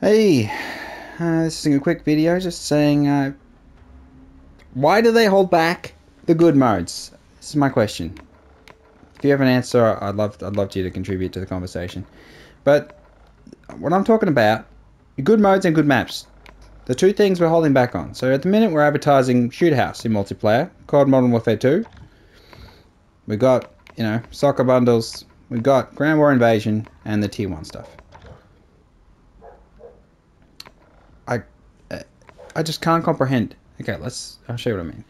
Hey, this is a quick video just saying, why do they hold back the good modes? This is my question. If you have an answer, I'd love you to contribute to the conversation. But what I'm talking about, good modes and good maps, the two things we're holding back on. So at the minute we're advertising Shoot House in multiplayer, called Modern Warfare 2. We've got, soccer bundles, we've got Ground War Invasion, and the Tier 1 stuff. I just can't comprehend. Okay, I'll show you what I mean.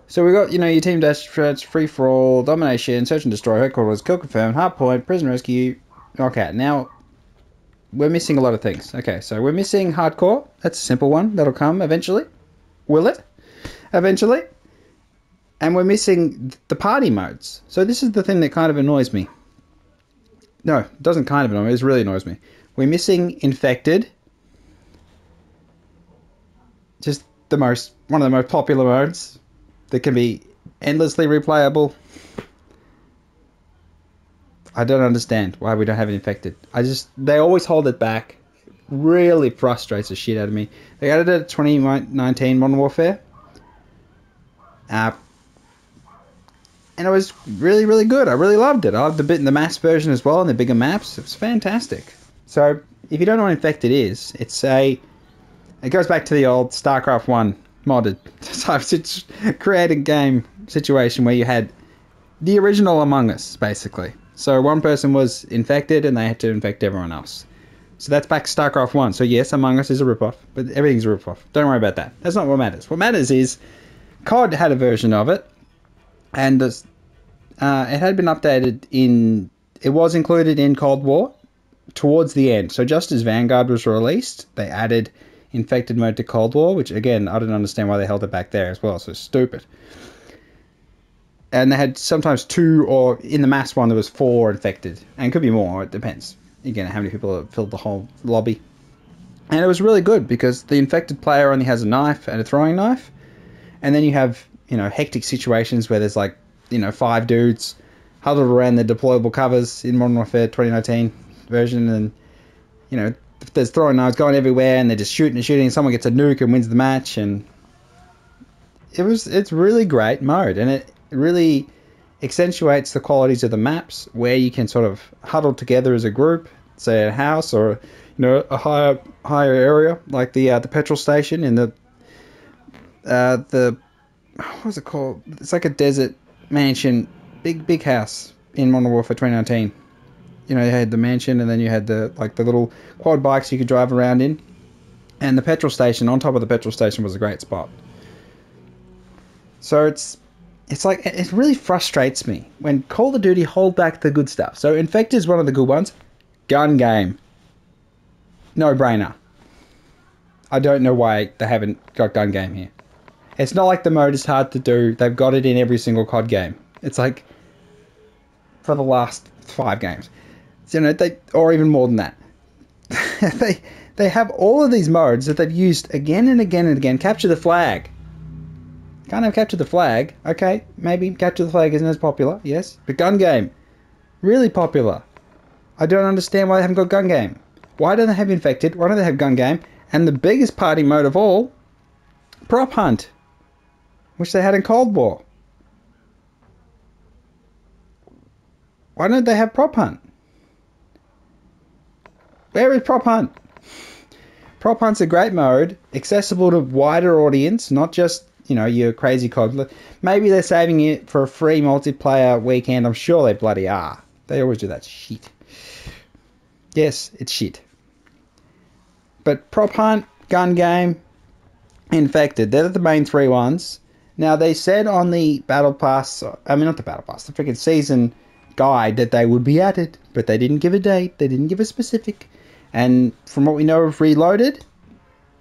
So we got, your team dash threats, free for all, domination, search and destroy, headquarters, kill confirmed, hard point, prison rescue. Okay, now we're missing a lot of things. Okay, so we're missing hardcore. That's a simple one. That'll come eventually. Will it? Eventually. And we're missing the party modes. So this is the thing that kind of annoys me. No, it doesn't kind of annoy me. It really annoys me. We're missing infected. Just one of the most popular modes that can be endlessly replayable. I don't understand why we don't have it infected. They always hold it back. Really frustrates the shit out of me. They added it at 2019 Modern Warfare. And it was really, really good. I really loved it. I loved the bit in the mass version as well, and the bigger maps. It was fantastic. So, if you don't know what infected is, it goes back to the old StarCraft 1 modded type created game situation where you had the original Among Us, basically. So one person was infected and they had to infect everyone else. So that's back to StarCraft 1. So yes, Among Us is a ripoff, but everything's a ripoff. Don't worry about that. That's not what matters. What matters is COD had a version of it, and it had been updated it was included in Cold War towards the end. So just as Vanguard was released, they added infected mode to Cold War, which again, I don't understand why they held it back there as well. So stupid. And they had sometimes 2, or in the mass one there was 4 infected, and it could be more. It depends again how many people have filled the whole lobby. And it was really good because the infected player only has a knife and a throwing knife, and then you have hectic situations where there's 5 dudes huddled around the deployable covers in Modern Warfare 2019 version, and there's throwing knives going everywhere, and they're just shooting and shooting, and someone gets a nuke and wins the match. And it's really great mode, and it really accentuates the qualities of the maps where you can sort of huddle together as a group, say a house or a higher area like the petrol station in the what was it called? It's like a desert mansion, big house in Modern Warfare 2019. You had the mansion, and then you had the little quad bikes you could drive around in. And the petrol station, on top of the petrol station, was a great spot. So it really frustrates me when Call of Duty hold back the good stuff. So Infected is one of the good ones. Gun game. No brainer. I don't know why they haven't got gun game here. It's not like the mode is hard to do. They've got it in every single COD game. It's like for the last 5 games. Or even more than that. they have all of these modes that they've used again and again and again. Capture the flag. Can't have capture the flag. Okay, maybe capture the flag isn't as popular. Yes, but gun game, really popular. I don't understand why they haven't got gun game. Why don't they have infected? Why don't they have gun game? And the biggest party mode of all, prop hunt, which they had in Cold War. Why don't they have prop hunt? Where is Prop Hunt? Prop Hunt's a great mode, accessible to wider audience, not just, your crazy COD. Maybe they're saving it for a free multiplayer weekend. I'm sure they bloody are. They always do that shit. Yes, it's shit. But Prop Hunt, gun game, infected, they're the main 3 ones. Now, they said on the Battle Pass, not the Battle Pass, the freaking season guide that they would be added, but they didn't give a date. They didn't give a specific. And from what we know of Reloaded,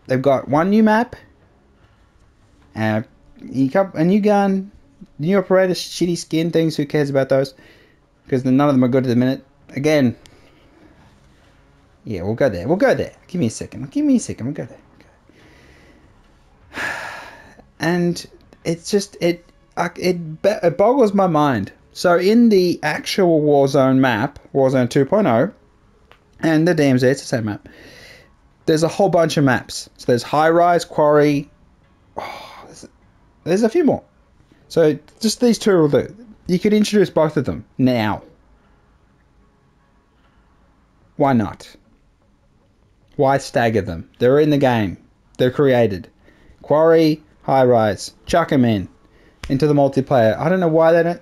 they've got 1 new map, a new gun, new operator, shitty skin things. Who cares about those? Because none of them are good at the minute. Again, yeah, we'll go there. Give me a second. We'll go there. And it's just, it boggles my mind. So in the actual Warzone map, Warzone 2.0, and the DMZ, it's the same map, there's a whole bunch of maps. So there's High Rise, Quarry. Oh, there's a few more. So just these two will do. You could introduce both of them now. Why not? Why stagger them? They're in the game. They're created. Quarry, High Rise. Chuck them in. Into the multiplayer. I don't know why they don't...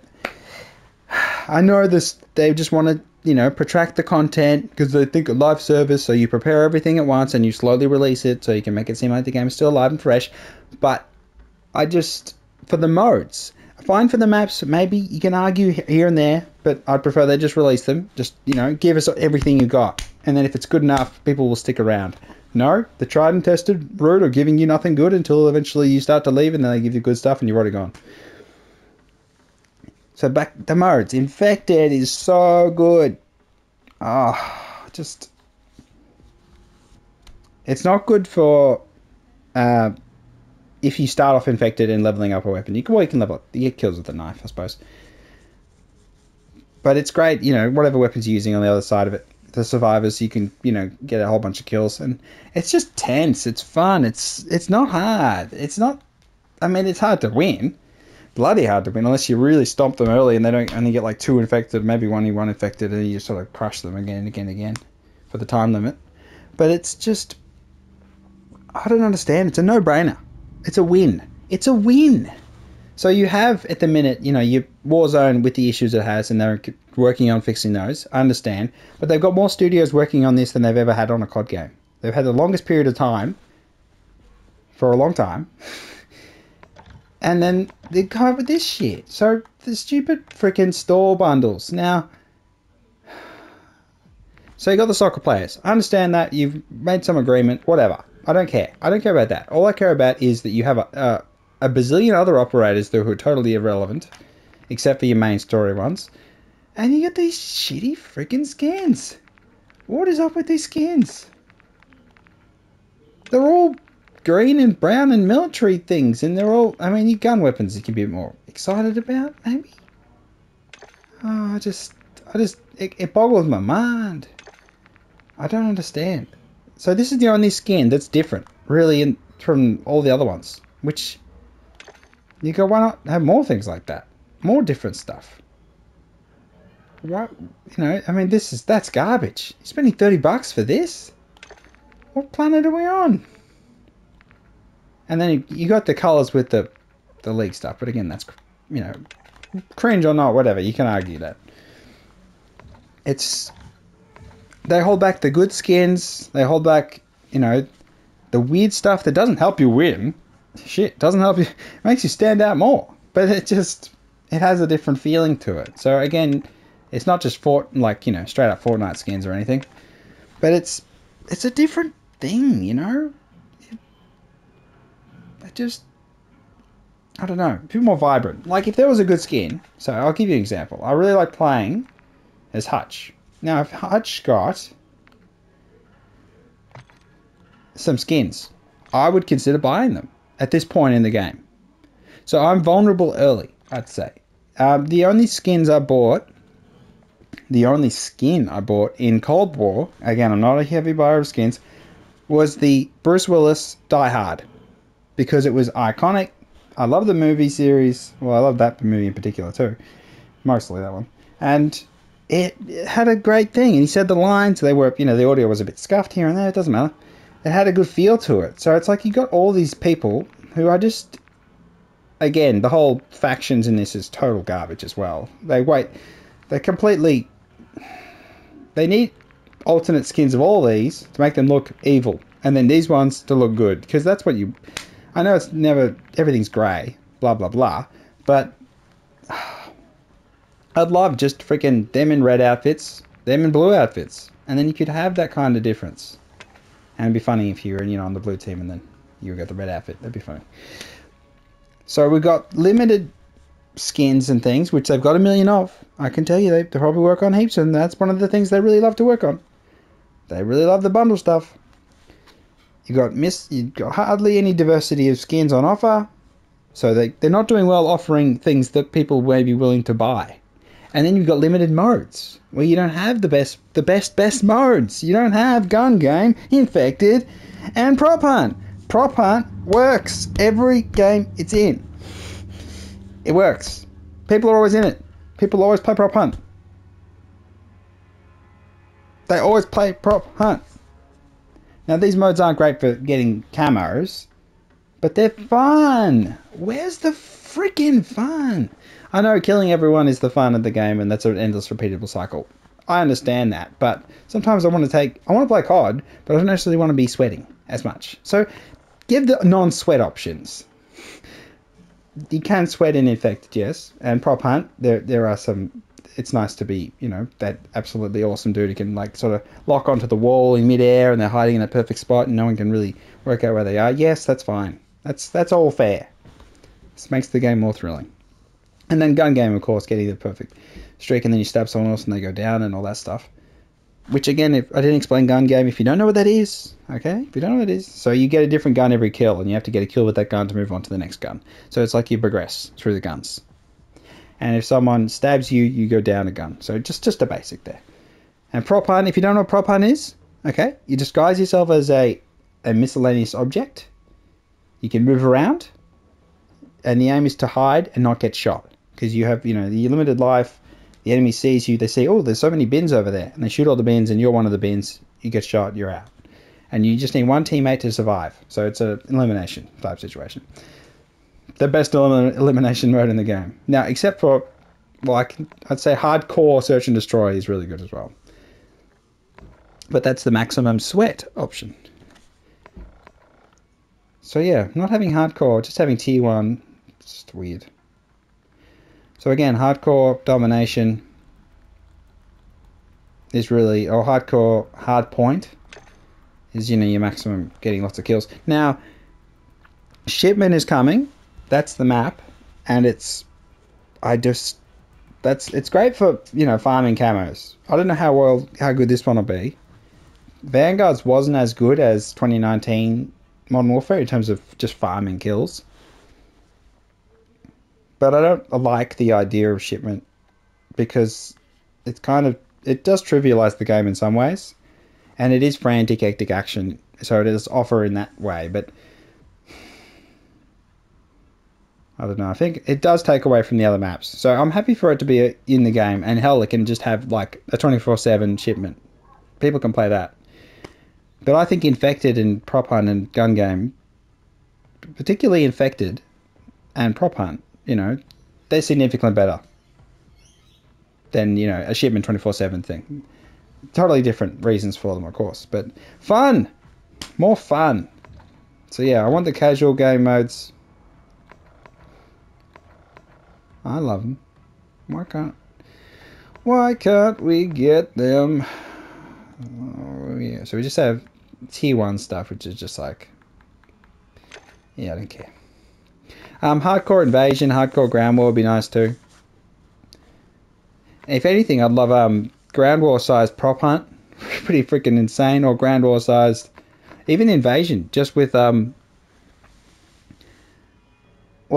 I know this. They just want to, you know, protract the content because they think a live service, so you prepare everything at once and you slowly release it so you can make it seem like the game is still alive and fresh. But I just... For the modes... Fine for the maps, maybe you can argue here and there, but I'd prefer they just release them. Just, you know, give us everything you got. And then if it's good enough, people will stick around. No, the tried and tested route of giving you nothing good until eventually you start to leave and then they give you good stuff and you're already gone. So back to modes. Infected is so good. Oh, just... It's not good for... if you start off infected and leveling up a weapon. You can level up. You get kills with a knife, I suppose. But it's great, you know, whatever weapons you're using on the other side of it. The survivors, you can, you know, get a whole bunch of kills. And it's just tense. It's fun. It's not hard. It's not... I mean, it's hard to win. Bloody hard to win, unless you really stomp them early and they don't only get like 2 infected, maybe one infected, and you just sort of crush them again and again and again for the time limit. But it's just... I don't understand. It's a no-brainer. It's a win. It's a win. So you have, at the minute, you know, your Warzone with the issues it has, and they're working on fixing those. I understand. But they've got more studios working on this than they've ever had on a COD game. They've had the longest period of time, for a long time. And then they come up with this shit. So, the stupid freaking store bundles. Now, so you got the soccer players. I understand that. You've made some agreement. Whatever. I don't care. I don't care about that. All I care about is that you have a bazillion other operators who are totally irrelevant, except for your main story ones. And you get these shitty freaking skins. What is up with these skins? They're all green and brown and military things, and they're all... I mean, your gun weapons you can be more excited about, maybe? Oh, it boggles my mind. I don't understand. So this is the only skin that's different, really, from all the other ones. Which, you go, why not have more things like that? More different stuff. Right? You know, I mean, that's garbage. You're spending $30 for this? What planet are we on? And then you got the colours with the League stuff, but again, that's, you know, cringe or not, whatever. You can argue that. It's... They hold back the good skins. They hold back, you know, the weird stuff that doesn't help you win. Shit, doesn't help you. It makes you stand out more. But it has a different feeling to it. So again, it's not just like, you know, straight up Fortnite skins or anything. But it's a different thing, you know? I don't know. A bit more vibrant. Like if there was a good skin. So I'll give you an example. I really like playing as Hutch. Now, if Hutch got some skins, I would consider buying them at this point in the game. So I'm vulnerable early, I'd say. The only skin I bought in Cold War, again, I'm not a heavy buyer of skins, was the Bruce Willis Die Hard. Because it was iconic. I love the movie series. Well, I love that movie in particular too. Mostly that one. And... It had a great thing, and he said the lines, they were, you know, the audio was a bit scuffed here and there, it doesn't matter. It had a good feel to it. So it's like you got all these people who are just, again, the whole factions in this is total garbage as well. They need alternate skins of all these to make them look evil, and then these ones to look good, because that's what you... I know it's never, everything's grey, blah, blah, blah, but... I'd love just freaking them in red outfits, them in blue outfits. And then you could have that kind of difference. And it'd be funny if you were, you know, on the blue team and then you got the red outfit. That'd be funny. So we've got limited skins and things, which they've got 1 million of. I can tell you, they probably work on heaps, and that's one of the things they really love to work on. They really love the bundle stuff. You got hardly any diversity of skins on offer. So they're not doing well offering things that people may be willing to buy. And then you've got limited modes where you don't have the best modes. You don't have gun game, infected, and prop hunt. Prop hunt works every game it's in. It works. People are always in it. People always play prop hunt. They always play prop hunt. Now these modes aren't great for getting camos, but they're fun. Where's the freaking fun? I know killing everyone is the fun of the game, and that's an endless repeatable cycle. I understand that, but sometimes I want to play COD, but I don't necessarily want to be sweating as much. So give the non-sweat options. You can sweat in infected, yes, and prop hunt. There are some. It's nice to be, that absolutely awesome dude who can like sort of lock onto the wall in midair, and they're hiding in a perfect spot, and no one can really work out where they are. Yes, that's fine. That's all fair. This makes the game more thrilling. And then gun game, of course, getting the perfect streak, and then you stab someone else and they go down and all that stuff. Which, again, if I didn't explain gun game, if you don't know what that is, okay? If you don't know what it is, so you get a different gun every kill, and you have to get a kill with that gun to move on to the next gun. So it's like you progress through the guns. And if someone stabs you, you go down a gun. So just a basic there. And prop hunt, if you don't know what prop hunt is, okay? You disguise yourself as a miscellaneous object. You can move around, and the aim is to hide and not get shot. Because you have, your limited life, the enemy sees you, they see, oh, there's so many bins over there, and they shoot all the bins, and you're one of the bins, you get shot, you're out. And you just need one teammate to survive. So it's an elimination type situation. The best elimination mode in the game. Now, except for, I'd say hardcore search and destroy is really good as well. But that's the maximum sweat option. So yeah, not having hardcore, just having tier 1, it's just weird. So again, hardcore domination is really, or hardcore hard point is, your maximum getting lots of kills. Now, shipment is coming. That's the map, and it's great for, farming camos. I don't know how good this one will be. Vanguard's wasn't as good as 2019 Modern Warfare in terms of just farming kills. But I don't like the idea of shipment because it does trivialize the game in some ways, and it is frantic, hectic action, so it is offer in that way. But I don't know. I think it does take away from the other maps. So I'm happy for it to be in the game, and hell, it can just have like a 24/7 shipment. People can play that. But I think infected and prop hunt and gun game, particularly infected and prop hunt, they're significantly better than, a shipment 24/7 thing. Totally different reasons for them, of course, but fun! More fun! So yeah, I want the casual game modes. I love them. Why can't we get them? Oh yeah, so we just have tier 1 stuff, which is just like, yeah, I don't care. Hardcore invasion, hardcore ground war would be nice too. If anything, I'd love ground war sized prop hunt, pretty freaking insane, or ground war sized, even invasion, just with well,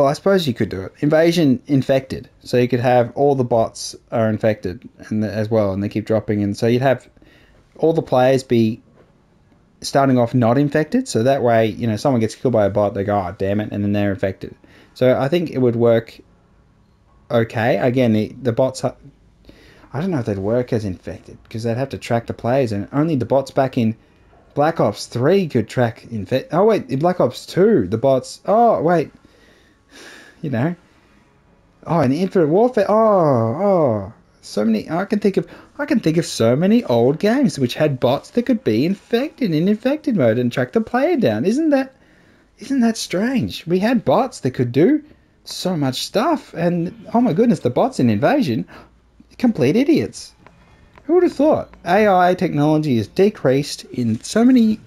I suppose you could do it. Invasion infected, so you could have all the bots are infected as well, and they keep dropping, and so you'd have all the players be starting off not infected, so that way, someone gets killed by a bot, they go, oh damn it, and then they're infected. So I think it would work okay. Again, the bots, I don't know if they'd work as infected, because they'd have to track the players, and only the bots back in Black Ops 3 could track infect. Oh wait, in Black Ops 2, the bots, oh wait, oh, in Infinite Warfare, so many, I can think of so many old games which had bots that could be infected in infected mode and track the player down. Isn't that strange? We had bots that could do so much stuff, and oh my goodness, the bots in Invasion, complete idiots. Who would have thought? AI technology has decreased in so many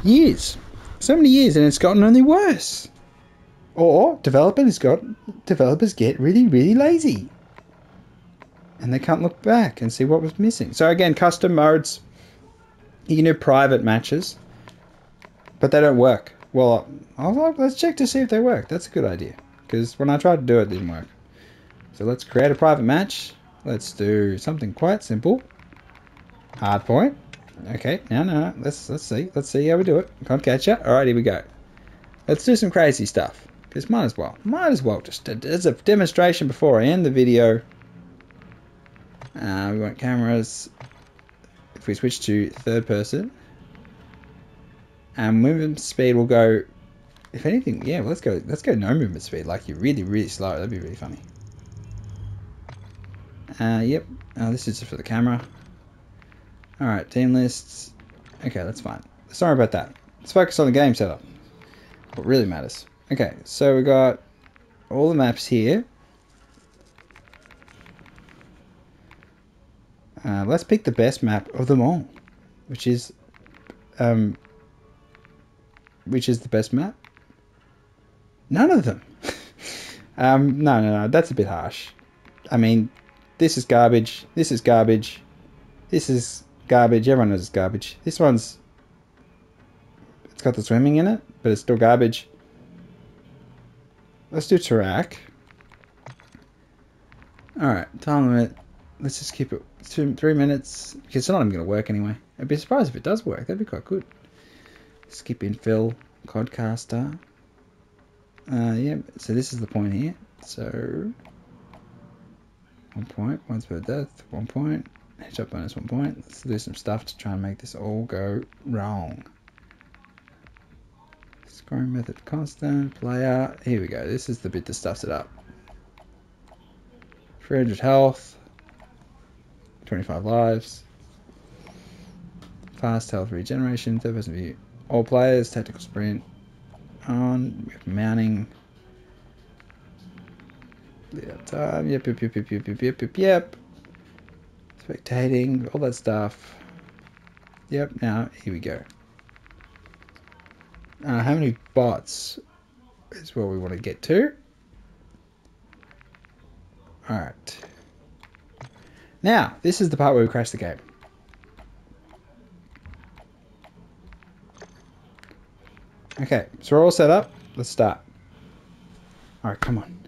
years, and it's gotten only worse. Or developers get really, really lazy, and they can't look back and see what was missing. So again, custom modes, you can do private matches, but they don't work. Well, let's check to see if they work. That's a good idea, because when I tried to do it, it didn't work. So let's create a private match. Let's do something quite simple. Hard point. Okay, no. Let's see. Let's see how we do it. Can't catch you. Alright, here we go. Let's do some crazy stuff. Because might as well. Might as well. Just as a demonstration before I end the video. We want cameras. If we switch to third person. And movement speed will go. If anything, yeah, let's go no movement speed. Like you're really, really slow. That'd be really funny. Yep. This is just for the camera. Alright, team lists. Okay, that's fine. Sorry about that. Let's focus on the game setup. What really matters. Okay, so we got all the maps here. Let's pick the best map of them all. Which is the best map? None of them. No, that's a bit harsh. I mean, this is garbage. This is garbage. This is garbage. Everyone knows it's garbage. This one's... It's got the swimming in it, but it's still garbage. Let's do Tarak. Alright, time limit. Let's just keep it 3 minutes. Because it's not even going to work anyway. I'd be surprised if it does work. That'd be quite good. Skip infill. Codcaster. Yeah, so this is the point here. So... 1 point. Once per death. 1 point. Headshot bonus 1 point. Let's do some stuff to try and make this all go wrong. Scoring method constant. Player. Here we go. This is the bit that stuffs it up. 300 health. 25 lives. Fast health regeneration. Third person view. All players. Tactical sprint. On. We have mounting. Time. Yep. Spectating, all that stuff. Yep, now here we go. How many bots is what we want to get to. Alright. Now, this is the part where we crash the game. Okay, so we're all set up. Let's start. Alright, come on.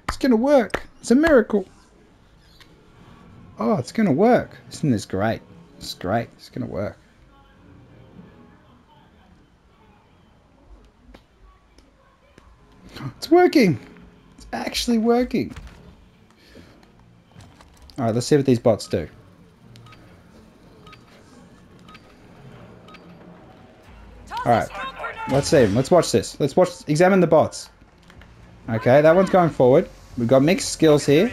It's gonna work. It's a miracle. Oh, it's gonna work. Isn't this great? It's great. It's gonna work. It's working. It's actually working. Alright, let's see what these bots do. Alright, let's see them. Let's watch this. Let's examine the bots. Okay, that one's going forward. We've got mixed skills here.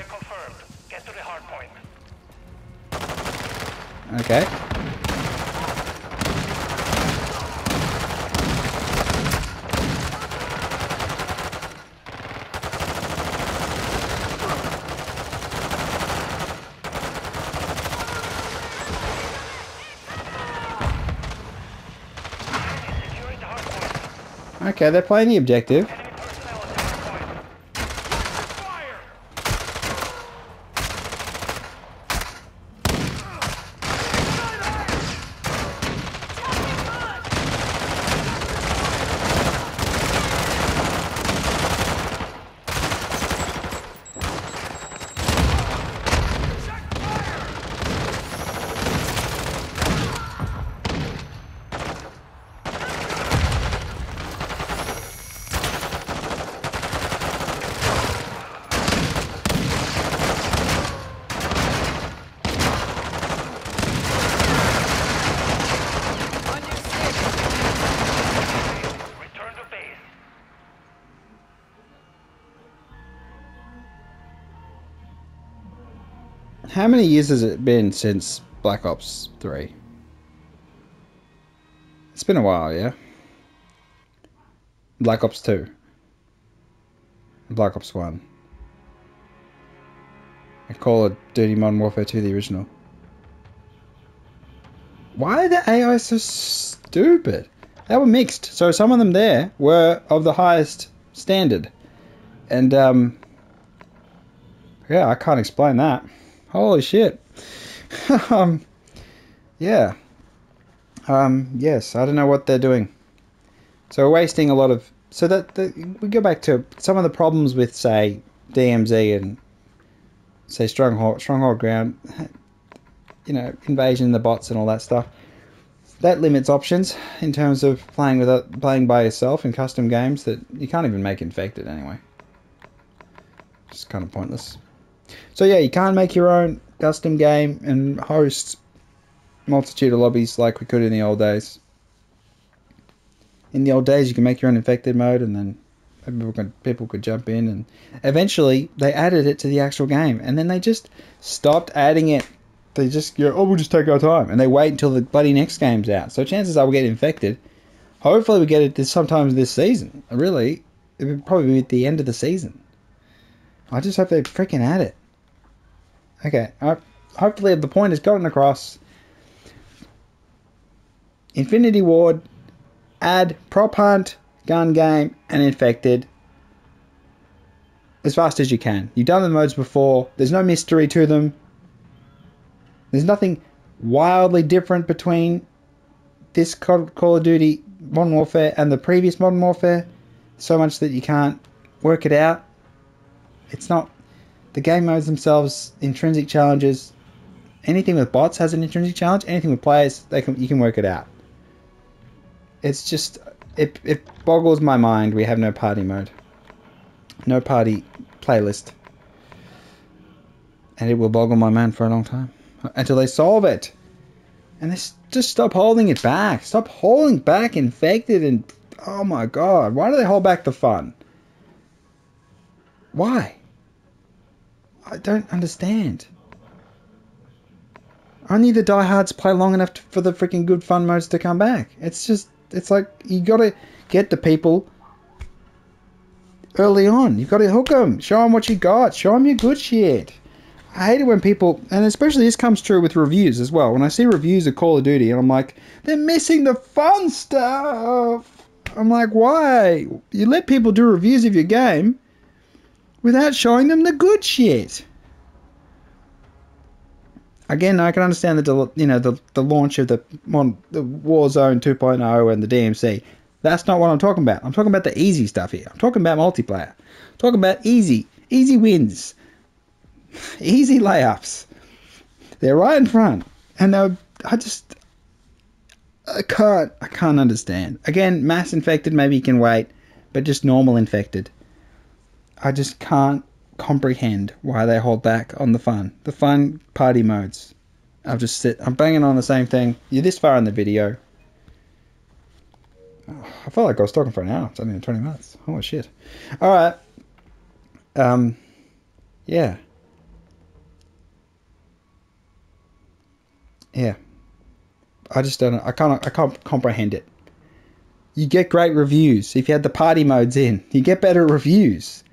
Okay. Okay, they're playing the objective. How many years has it been since Black Ops 3? It's been a while, yeah? Black Ops 2. Black Ops 1. I call it Duty Modern Warfare 2, the original. Why are the AI so stupid? They were mixed, so some of them there were of the highest standard. And, yeah, I can't explain that. Holy shit. Yeah. Yes, I don't know what they're doing. So we're wasting a lot of... So that we go back to some of the problems with, say, DMZ and say stronghold ground, you know, invasion, the bots and all that stuff. That limits options in terms of playing by yourself in custom games that you can't even make infected anyway. It's kind of pointless. So yeah, you can't make your own custom game and host multitude of lobbies like we could in the old days. In the old days, you can make your own infected mode, and then people could jump in, and eventually they added it to the actual game, and then they just stopped adding it. They just go, oh, we'll just take our time, and they wait until the bloody next game's out. So chances are we'll get infected. Hopefully we get it sometime this season. Really, it would probably be at the end of the season. I just hope they freaking add it. Okay, hopefully the point has gotten across. Infinity Ward, add prop hunt, gun game, and infected as fast as you can. You've done the modes before. There's no mystery to them. There's nothing wildly different between this Call of Duty Modern Warfare and the previous Modern Warfare, so much that you can't work it out. It's not the game modes themselves, intrinsic challenges. Anything with bots has an intrinsic challenge. Anything with players, you can work it out. It's just it boggles my mind. We have no party mode, no party playlist, and it will boggle my mind for a long time until they solve it. And they just stop holding it back. Stop holding back infected, and oh my god, why do they hold back the fun? Why? I don't understand. Only the diehards play long enough for the freaking good fun modes to come back. It's like you gotta get the people early on. You've got to hook them. Show them what you got. Show them your good shit. I hate it when people, and especially this comes true with reviews as well. When I see reviews of Call of Duty and I'm like, they're missing the fun stuff. I'm like, why? You let people do reviews of your game without showing them the good shit. Again, I can understand the launch of the Warzone 2.0 and the DMC. That's not what I'm talking about. I'm talking about the easy stuff here. I'm talking about multiplayer. I'm talking about easy wins, easy layups. They're right in front, and I can't understand. Again, mass infected, maybe you can wait, but just normal infected, I just can't comprehend why they hold back on the fun party modes. I'm banging on the same thing. You're this far in the video. Oh, I felt like I was talking for an hour. It's only been 20 minutes. Holy shit. Alright. Yeah. Yeah. I just don't know. I can't comprehend it. You get great reviews. If you had the party modes in, you get better reviews.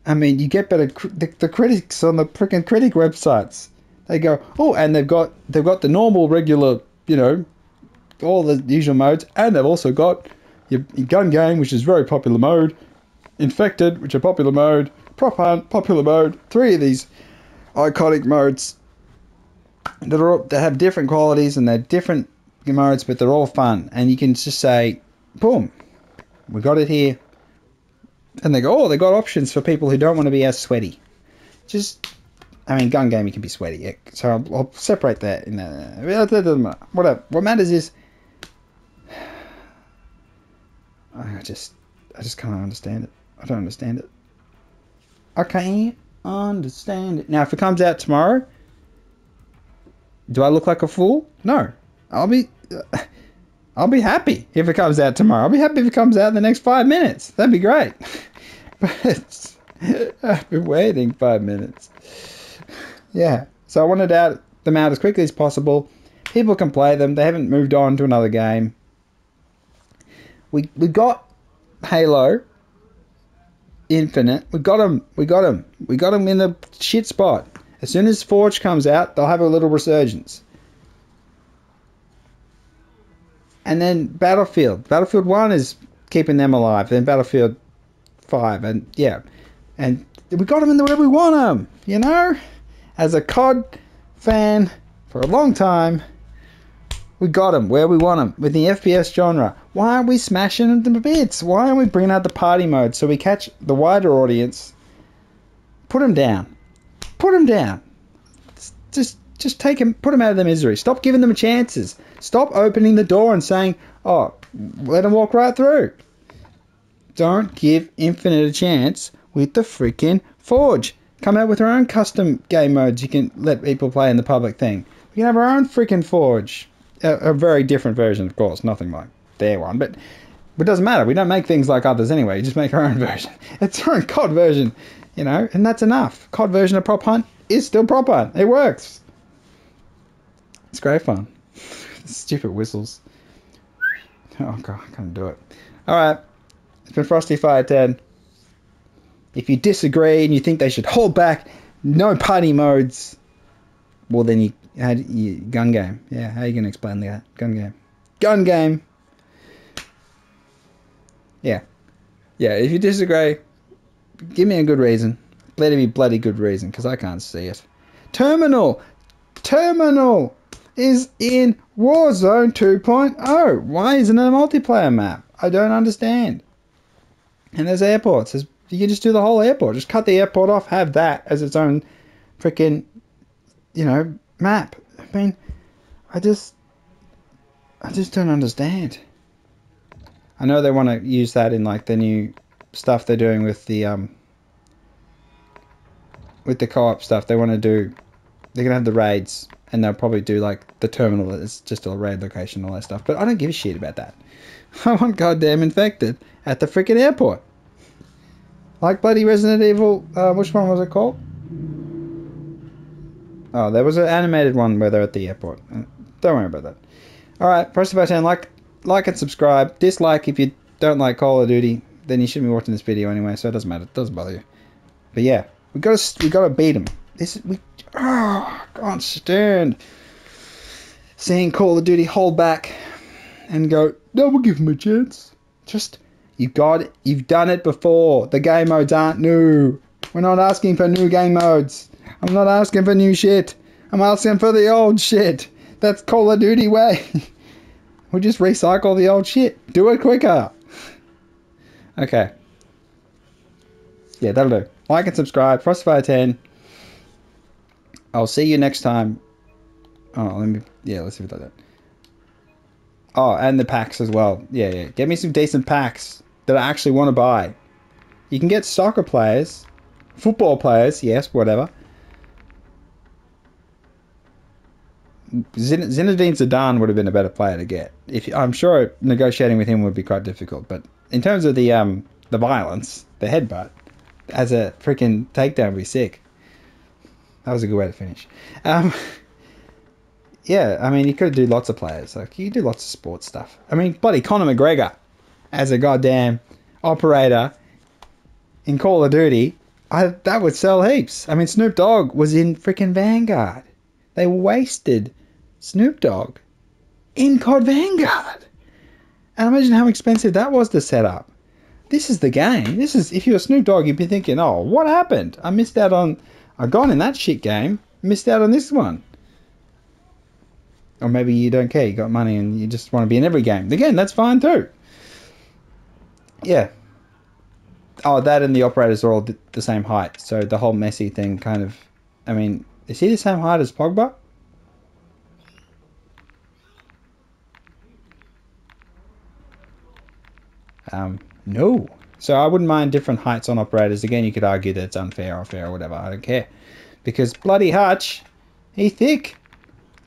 I mean, you get better. The critics on the freaking critic websites, they go, oh, and they've got the normal, regular, all the usual modes, and they've also got your gun game, which is very popular mode, infected, which are popular mode, prop hunt, popular mode. 3 of these iconic modes that have different qualities and they're different modes, but they're all fun. And you can just say, boom, we got it here. And they go, oh, they got options for people who don't want to be as sweaty. Gun game, you can be sweaty. Yeah. So I'll separate that. Whatever. What matters is, I just can't understand it. I don't understand it. I can't understand it. Now, if it comes out tomorrow, do I look like a fool? No. I'll be happy if it comes out tomorrow. I'll be happy if it comes out in the next 5 minutes. That'd be great. But I've been waiting 5 minutes. Yeah. So I wanted them out as quickly as possible. People can play them. They haven't moved on to another game. We got Halo Infinite. We got them. We got them in the shit spot. As soon as Forge comes out, they'll have a little resurgence. And then Battlefield 1 is keeping them alive. Then Battlefield 5, and yeah, and we got them in the way we want them. As a COD fan for a long time, we got them where we want them with the FPS genre. Why aren't we smashing them to bits? Why aren't we bringing out the party mode so we catch the wider audience Put them down. Put them down. Just take them, put them out of their misery. Stop giving them chances. Stop opening the door and saying, oh, let them walk right through. Don't give Infinite a chance with the freaking Forge. Come out with our own custom game modes you can let people play in the public thing. We can have our own freaking Forge. A very different version, of course. Nothing like their one. But it doesn't matter. We don't make things like others anyway. You just make our own version. It's our own COD version, you know, and that's enough. COD version of Prop Hunt is still Prop Hunt. It works. It's great fun. Stupid whistles. Oh god, I can't do it. Alright. It's been Frosty Fire 10. If you disagree and you think they should hold back, no party modes, well then you gun game. Yeah, how are you gonna explain that? Gun game. Gun game. Yeah. Yeah, if you disagree, give me a good reason. Let it be bloody good reason, because I can't see it. Terminal is in Warzone 2.0. Why isn't it a multiplayer map? I don't understand. And there's airports. You can just do the whole airport. Just cut the airport off, have that as its own freaking, you know, map. I mean, I just don't understand. I know they want to use that in like the new stuff they're doing with the co-op stuff. They want to do, they're gonna have the raids, and they'll probably do like the terminal is just a raid location and all that stuff. But I don't give a shit about that. I want goddamn infected at the freaking airport. Like bloody Resident Evil, which one was it called? Oh, there was an animated one where they're at the airport. Don't worry about that. Alright, press the button, like and subscribe. Dislike if you don't like Call of Duty. Then you shouldn't be watching this video anyway, so it doesn't matter. It doesn't bother you. But yeah, we gotta beat them. Can't stand seeing Call of Duty hold back and go, no, we'll give them a chance. Just, you've done it before. The game modes aren't new. We're not asking for new game modes. I'm not asking for new shit. I'm asking for the old shit. That's Call of Duty way. We'll just recycle the old shit. Do it quicker. Okay. Yeah, that'll do. Like and subscribe. Frostfire 10. I'll see you next time. Oh, let's see what that. Oh, and the packs as well. Yeah. Get me some decent packs that I actually want to buy. You can get soccer players, football players, yes, whatever. Zinedine Zidane would have been a better player to get. I'm sure negotiating with him would be quite difficult, but in terms of the violence, the headbutt as a freaking takedown would be sick. That was a good way to finish. Yeah, I mean, you could do lots of players. Like, you could do lots of sports stuff. I mean, bloody Conor McGregor as a goddamn operator in Call of Duty, that would sell heaps. I mean, Snoop Dogg was in freaking Vanguard. They wasted Snoop Dogg in COD Vanguard. And imagine how expensive that was to set up. This is the game. This is, if you're Snoop Dogg, you'd be thinking, oh, what happened? I missed out on, I got in that shit game, missed out on this one. Or maybe you don't care, you got money and you just want to be in every game. Again, that's fine too. Yeah. Oh, that and the operators are all the same height. So the whole Messi thing kind of, I mean, is he the same height as Pogba? No. So I wouldn't mind different heights on operators. Again, you could argue that it's unfair or fair or whatever. I don't care. Because bloody Hutch, he's thick.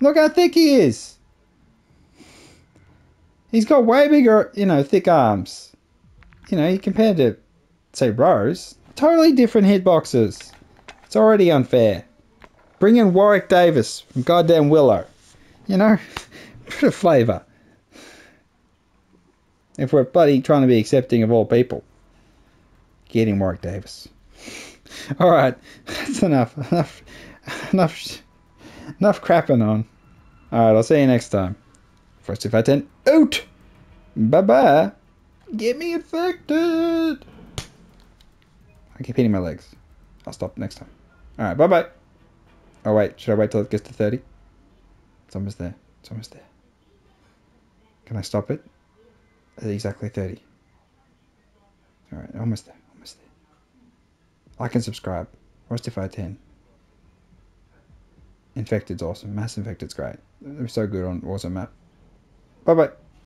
Look how thick he is. He's got way bigger, you know, thick arms. You know, compared to, say, Rose. Totally different hitboxes. It's already unfair. Bring in Warwick Davis from goddamn Willow. You know, bit of flavour. If we're bloody trying to be accepting of all people. Getting Warwick Davis. Alright, that's enough. Enough crapping on. Alright, I'll see you next time. First if I 10 out! Bye bye! Get me infected! I keep hitting my legs. I'll stop next time. Alright, bye bye! Oh wait, should I wait till it gets to 30? It's almost there. It's almost there. Can I stop it? At exactly 30. Alright, almost there. Almost there. Like and subscribe. Rustify 10. Infected's awesome. Mass Infected's great. They're so good on Warzone map. Bye bye.